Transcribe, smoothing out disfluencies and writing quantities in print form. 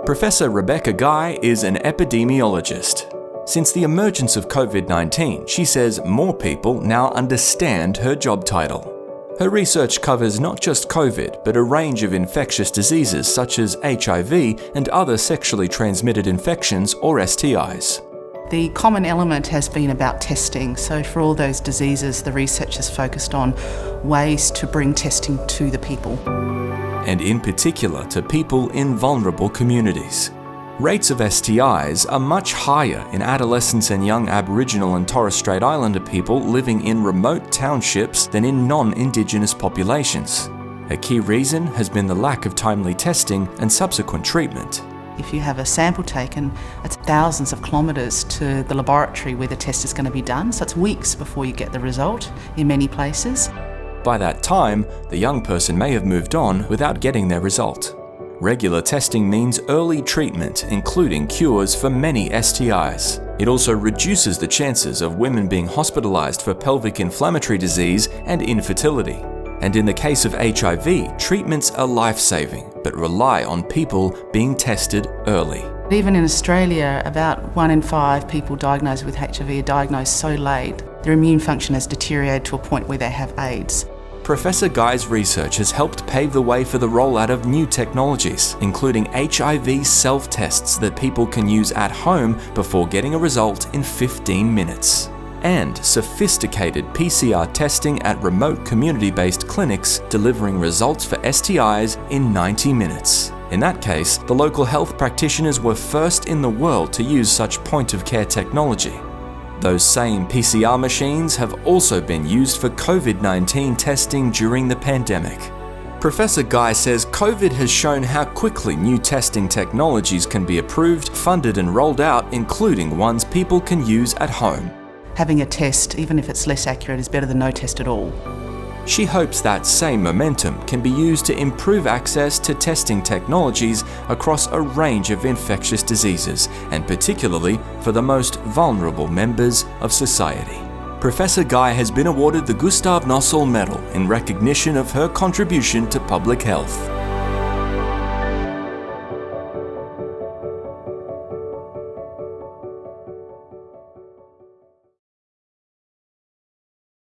Professor Rebecca Guy is an epidemiologist. Since the emergence of COVID-19, she says more people now understand her job title. Her research covers not just COVID, but a range of infectious diseases such as HIV and other sexually transmitted infections or STIs. The common element has been about testing. So for all those diseases, the research is focused on ways to bring testing to the people. And in particular to people in vulnerable communities. Rates of STIs are much higher in adolescents and young Aboriginal and Torres Strait Islander people living in remote townships than in non-Indigenous populations. A key reason has been the lack of timely testing and subsequent treatment. If you have a sample taken, it's thousands of kilometres to the laboratory where the test is going to be done, so it's weeks before you get the result in many places. By that time, the young person may have moved on without getting their result. Regular testing means early treatment, including cures for many STIs. It also reduces the chances of women being hospitalised for pelvic inflammatory disease and infertility. And in the case of HIV, treatments are life-saving, but rely on people being tested early. Even in Australia, about 1 in 5 people diagnosed with HIV are diagnosed so late, their immune function has deteriorated to a point where they have AIDS. Professor Guy's research has helped pave the way for the rollout of new technologies, including HIV self-tests that people can use at home before getting a result in 15 minutes. And sophisticated PCR testing at remote community-based clinics delivering results for STIs in 90 minutes. In that case, the local health practitioners were first in the world to use such point-of-care technology. Those same PCR machines have also been used for COVID-19 testing during the pandemic. Professor Guy says COVID has shown how quickly new testing technologies can be approved, funded and rolled out, including ones people can use at home. Having a test, even if it's less accurate, is better than no test at all. She hopes that same momentum can be used to improve access to testing technologies across a range of infectious diseases, and particularly for the most vulnerable members of society. Professor Guy has been awarded the Gustav Nossal Medal in recognition of her contribution to public health.